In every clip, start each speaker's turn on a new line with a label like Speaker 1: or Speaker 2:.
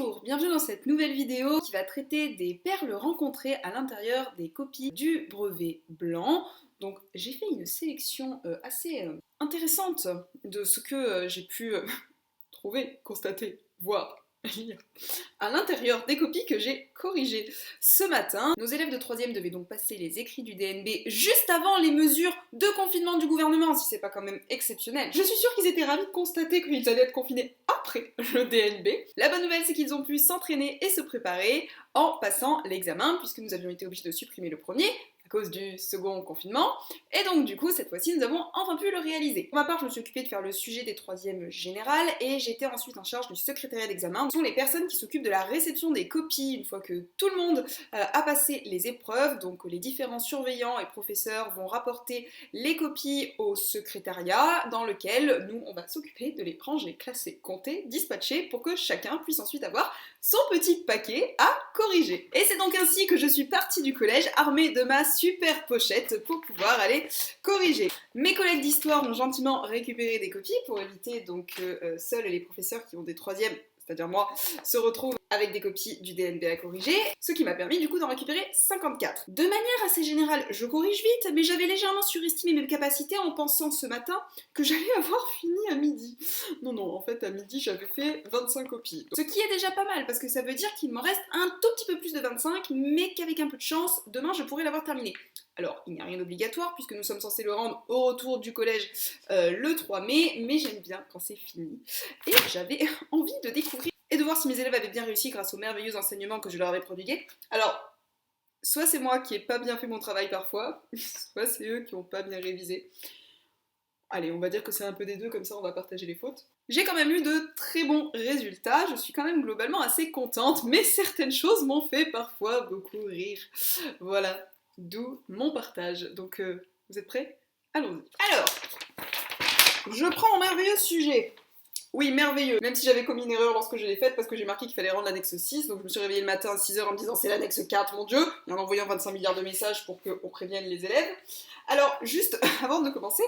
Speaker 1: Bonjour, bienvenue dans cette nouvelle vidéo qui va traiter des perles rencontrées à l'intérieur des copies du brevet blanc. Donc j'ai fait une sélection assez intéressante de ce que j'ai pu trouver, constater, voir, lire à l'intérieur des copies que j'ai corrigées ce matin. Nos élèves de 3e devaient donc passer les écrits du DNB juste avant les mesures de confinement du gouvernement, si c'est pas quand même exceptionnel. Je suis sûre qu'ils étaient ravis de constater qu'ils allaient être confinés après le DNB. La bonne nouvelle, c'est qu'ils ont pu s'entraîner et se préparer en passant l'examen, puisque nous avions été obligés de supprimer le premier à cause du second confinement, et donc du coup cette fois-ci nous avons enfin pu le réaliser. Pour ma part, je me suis occupée de faire le sujet des 3e générales et j'étais ensuite en charge du secrétariat d'examen. Ce sont les personnes qui s'occupent de la réception des copies une fois que tout le monde a passé les épreuves. Donc les différents surveillants et professeurs vont rapporter les copies au secrétariat dans lequel nous on va s'occuper de les ranger, classer, compter, dispatcher pour que chacun puisse ensuite avoir son petit paquet à corriger. Et c'est donc ainsi que je suis partie du collège armée de ma super pochette pour pouvoir aller corriger. Mes collègues d'histoire ont gentiment récupéré des copies pour éviter donc que seuls les professeurs qui ont des 3e, c'est-à-dire moi, se retrouvent avec des copies du DNB à corriger, ce qui m'a permis du coup d'en récupérer 54. De manière assez générale, je corrige vite, mais j'avais légèrement surestimé mes capacités en pensant ce matin que j'allais avoir fini à midi. Non, en fait à midi j'avais fait 25 copies. Ce qui est déjà pas mal, parce que ça veut dire qu'il m'en reste un tout petit peu plus de 25, mais qu'avec un peu de chance, demain je pourrais l'avoir terminé. Alors, il n'y a rien d'obligatoire, puisque nous sommes censés le rendre au retour du collège le 3 mai, mais j'aime bien quand c'est fini. Et j'avais envie de découvrir et de voir si mes élèves avaient bien réussi grâce aux merveilleux enseignements que je leur avais prodigués. Alors, soit c'est moi qui ai pas bien fait mon travail parfois, soit c'est eux qui ont pas bien révisé. Allez, on va dire que c'est un peu des deux, comme ça on va partager les fautes. J'ai quand même eu de très bons résultats, je suis quand même globalement assez contente, mais certaines choses m'ont fait parfois beaucoup rire. Voilà, d'où mon partage. Donc, vous êtes prêts? Allons-y. Alors, je prends mon merveilleux sujet. Oui, merveilleux, même si j'avais commis une erreur lorsque je l'ai faite parce que j'ai marqué qu'il fallait rendre l'annexe 6, donc je me suis réveillée le matin à 6h en me disant c'est l'annexe 4, mon dieu, et en envoyant 25 milliards de messages pour qu'on prévienne les élèves. Alors, juste avant de commencer,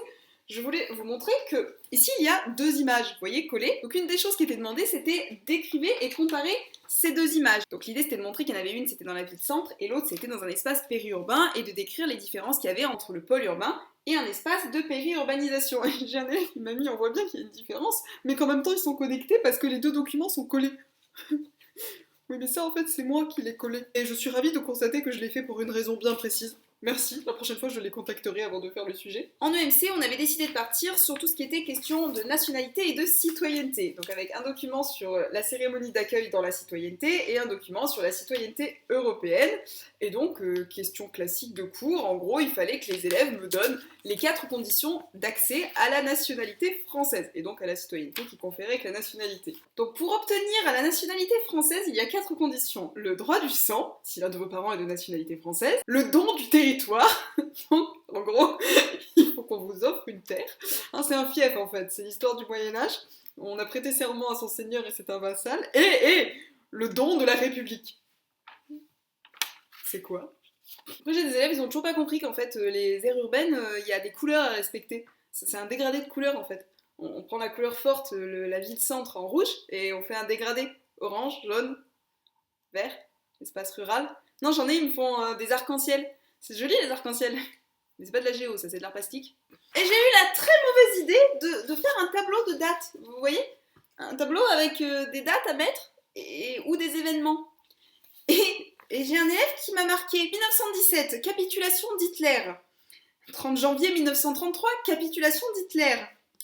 Speaker 1: je voulais vous montrer que ici il y a deux images, vous voyez, collées. Donc une des choses qui était demandée, c'était d'écrire et comparer ces deux images. Donc l'idée c'était de montrer qu'il y en avait une, c'était dans la ville-centre, et l'autre c'était dans un espace périurbain, et de décrire les différences qu'il y avait entre le pôle urbain et un espace de périurbanisation. Et j'ai un élève qui m'a mis, on voit bien qu'il y a une différence, mais qu'en même temps ils sont connectés parce que les deux documents sont collés. Oui, mais ça en fait c'est moi qui l'ai collé. Et je suis ravie de constater que je l'ai fait pour une raison bien précise. Merci, la prochaine fois je les contacterai avant de faire le sujet. En EMC, on avait décidé de partir sur tout ce qui était question de nationalité et de citoyenneté. Donc avec un document sur la cérémonie d'accueil dans la citoyenneté et un document sur la citoyenneté européenne. Et donc, question classique de cours, en gros, il fallait que les élèves me donnent les 4 conditions d'accès à la nationalité française. Et donc à la citoyenneté qui conférait avec la nationalité. Donc pour obtenir à la nationalité française, il y a 4 conditions. Le droit du sang, si l'un de vos parents est de nationalité française. Le don du territoire. Donc, en gros, il faut qu'on vous offre une terre. Hein, c'est un fief en fait, c'est l'histoire du Moyen-Âge. On a prêté serment à son seigneur et c'est un vassal. Et le don de la République. C'est quoi? Après, j'ai des élèves, ils ont toujours pas compris qu'en fait, les aires urbaines, il y a des couleurs à respecter. C'est un dégradé de couleurs en fait. On prend la couleur forte, la ville-centre en rouge, et on fait un dégradé. Orange, jaune, vert, espace rural. Non, j'en ai, ils me font des arcs-en-ciel. C'est joli les arcs-en-ciel, mais c'est pas de la géo, ça c'est de l'art plastique. Et j'ai eu la très mauvaise idée de faire un tableau de dates, vous voyez? Un tableau avec des dates à mettre ou des événements. Et j'ai un élève qui m'a marqué 1917, capitulation d'Hitler. 30 janvier 1933, capitulation d'Hitler.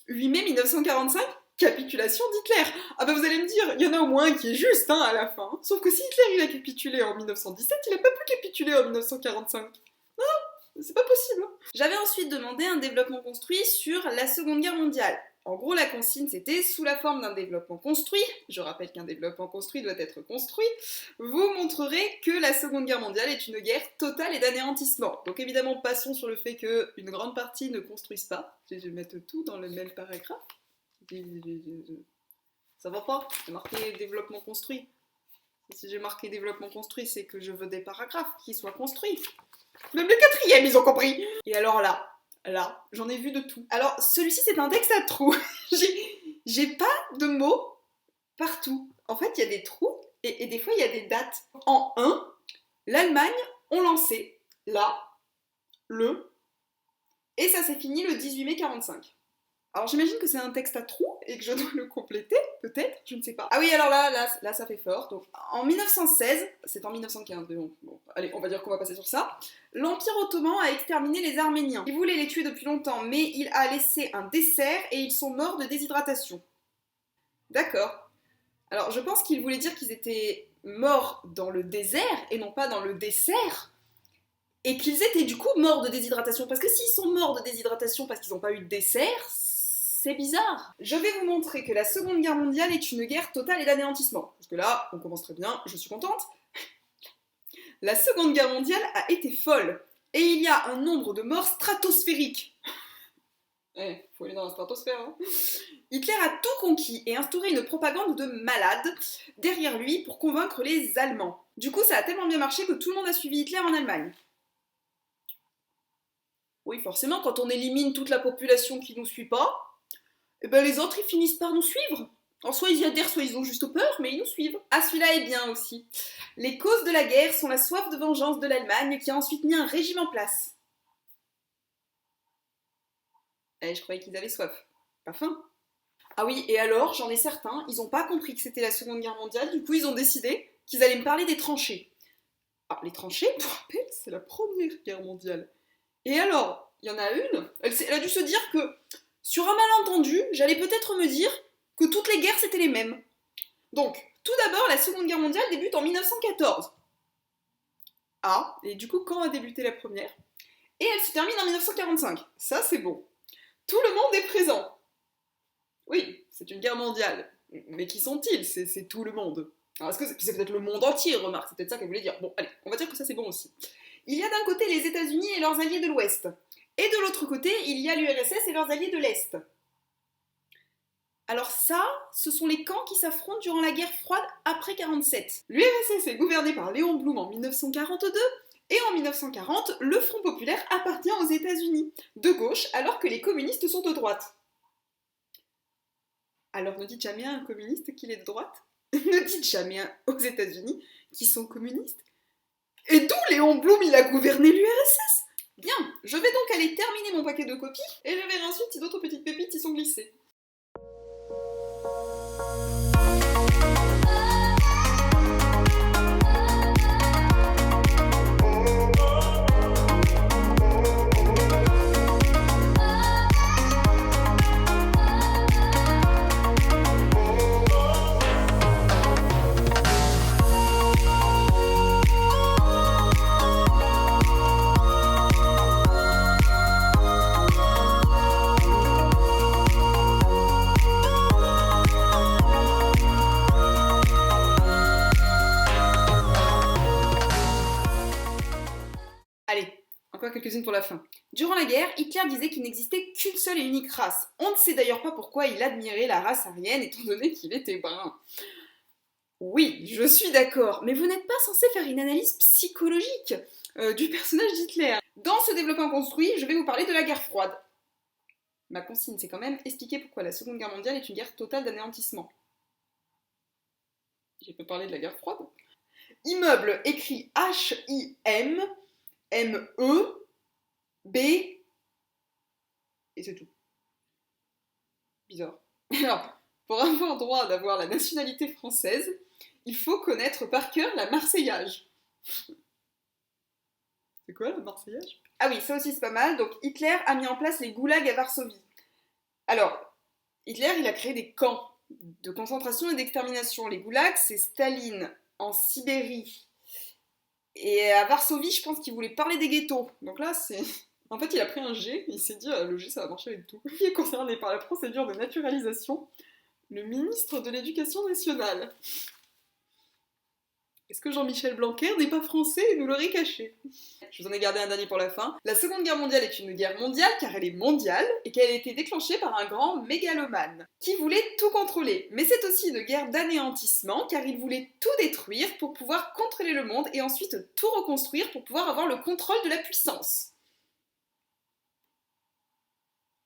Speaker 1: 8 mai 1945, capitulation d'Hitler. Ah bah vous allez me dire, il y en a au moins un qui est juste hein, à la fin. Sauf que si Hitler il a capitulé en 1917, il a pas pu capituler en 1945. Non, c'est pas possible. J'avais ensuite demandé un développement construit sur la Seconde Guerre mondiale. En gros, la consigne, c'était sous la forme d'un développement construit. Je rappelle qu'un développement construit doit être construit. Vous montrerez que la Seconde Guerre mondiale est une guerre totale et d'anéantissement. Donc évidemment, passons sur le fait qu'une grande partie ne construisent pas. Je vais mettre tout dans le même paragraphe. Ça va pas, j'ai marqué développement construit. Si j'ai marqué développement construit, c'est que je veux des paragraphes qui soient construits. Même le 4e, ils ont compris. Et alors là, j'en ai vu de tout. Alors, celui-ci, c'est un texte à trous. J'ai pas de mots partout. En fait, il y a des trous, Et des fois, il y a des dates. En 1, l'Allemagne ont lancé et ça s'est fini le 18 mai 45. Alors j'imagine que c'est un texte à trous et que je dois le compléter, peut-être, je ne sais pas. Ah oui, alors là ça fait fort. Donc, en 1916, c'est en 1915, mais bon, allez, on va dire qu'on va passer sur ça. L'Empire ottoman a exterminé les Arméniens. Il voulait les tuer depuis longtemps, mais il a laissé un dessert et ils sont morts de déshydratation. D'accord. Alors je pense qu'il voulait dire qu'ils étaient morts dans le désert et non pas dans le dessert. Et qu'ils étaient du coup morts de déshydratation. Parce que s'ils sont morts de déshydratation parce qu'ils n'ont pas eu de dessert, c'est bizarre. Je vais vous montrer que la Seconde Guerre mondiale est une guerre totale et d'anéantissement. Parce que là, on commence très bien, je suis contente. La Seconde Guerre mondiale a été folle. Et il y a un nombre de morts stratosphérique. Faut aller dans la stratosphère, hein. Hitler a tout conquis et instauré une propagande de malade derrière lui pour convaincre les Allemands. Du coup, ça a tellement bien marché que tout le monde a suivi Hitler en Allemagne. Oui, forcément, quand on élimine toute la population qui nous suit pas, eh ben les autres ils finissent par nous suivre. Alors soit ils y adhèrent, soit ils ont juste peur, mais ils nous suivent. Ah, celui-là est bien aussi. Les causes de la guerre sont la soif de vengeance de l'Allemagne qui a ensuite mis un régime en place. Je croyais qu'ils avaient soif, pas faim. Ah oui, et alors, j'en ai certains, ils n'ont pas compris que c'était la Seconde Guerre mondiale, du coup ils ont décidé qu'ils allaient me parler des tranchées. Alors les tranchées, pour rappel, c'est la Première Guerre mondiale. Et alors, il y en a une, elle a dû se dire que, sur un malentendu, j'allais peut-être me dire que toutes les guerres c'était les mêmes. Donc, tout d'abord, la Seconde Guerre mondiale débute en 1914. Ah, et du coup, quand a débuté la première? Et elle se termine en 1945. Ça, c'est bon. Tout le monde est présent. Oui, c'est une guerre mondiale. Mais qui sont-ils? C'est tout le monde. Alors, est-ce que c'est peut-être le monde entier, remarque, c'est peut-être ça qu'elle voulait dire. Bon, allez, on va dire que ça c'est bon aussi. Il y a d'un côté les États-Unis et leurs alliés de l'Ouest. Et de l'autre côté, il y a l'URSS et leurs alliés de l'Est. Alors ça, ce sont les camps qui s'affrontent durant la guerre froide après 1947. L'URSS est gouvernée par Léon Blum en 1942, et en 1940, le Front populaire appartient aux États-Unis, de gauche, alors que les communistes sont de droite. Alors ne dites jamais à un communiste qu'il est de droite. Ne dites jamais aux États-Unis qu'ils sont communistes. Et d'où Léon Blum il a gouverné l'URSS. Bien, je vais donc aller terminer mon paquet de copies, et je verrai ensuite si d'autres petites pépites y sont glissées. Allez, encore quelques-unes pour la fin. Durant la guerre, Hitler disait qu'il n'existait qu'une seule et unique race. On ne sait d'ailleurs pas pourquoi il admirait la race aryenne étant donné qu'il était brun. Oui, je suis d'accord, mais vous n'êtes pas censé faire une analyse psychologique du personnage d'Hitler. Dans ce développement construit, je vais vous parler de la guerre froide. Ma consigne, c'est quand même expliquer pourquoi la Seconde Guerre mondiale est une guerre totale d'anéantissement. J'ai pas parlé de la guerre froide. Immeuble écrit H-I-M M-E, B, et c'est tout. Bizarre. Alors, pour avoir droit d'avoir la nationalité française, il faut connaître par cœur la Marseillaise. C'est quoi la Marseillaise? Ah oui, ça aussi c'est pas mal. Donc Hitler a mis en place les goulags à Varsovie. Alors, Hitler, il a créé des camps de concentration et d'extermination. Les goulags, c'est Staline en Sibérie. Et à Varsovie, je pense qu'il voulait parler des ghettos. Donc là, c'est... En fait, il a pris un G, il s'est dit, le G, ça va marcher avec tout. Qui est concerné par la procédure de naturalisation? Le ministre de l'Éducation nationale. Est-ce que Jean-Michel Blanquer n'est pas français et nous l'aurait caché? Je vous en ai gardé un dernier pour la fin. La Seconde Guerre mondiale est une guerre mondiale car elle est mondiale et qu'elle a été déclenchée par un grand mégalomane qui voulait tout contrôler. Mais c'est aussi une guerre d'anéantissement car il voulait tout détruire pour pouvoir contrôler le monde et ensuite tout reconstruire pour pouvoir avoir le contrôle de la puissance.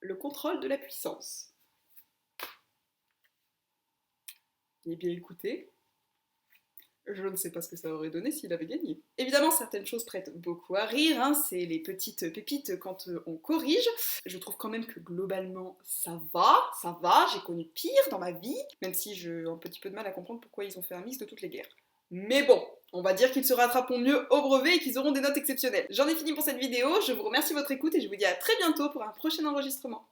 Speaker 1: Le contrôle de la puissance. Vous avez bien écouté. Je ne sais pas ce que ça aurait donné s'il avait gagné. Évidemment, certaines choses prêtent beaucoup à rire, hein, c'est les petites pépites quand on corrige. Je trouve quand même que globalement, ça va, j'ai connu pire dans ma vie, même si j'ai un petit peu de mal à comprendre pourquoi ils ont fait un mix de toutes les guerres. Mais bon, on va dire qu'ils se rattraperont mieux au brevet et qu'ils auront des notes exceptionnelles. J'en ai fini pour cette vidéo, je vous remercie de votre écoute et je vous dis à très bientôt pour un prochain enregistrement.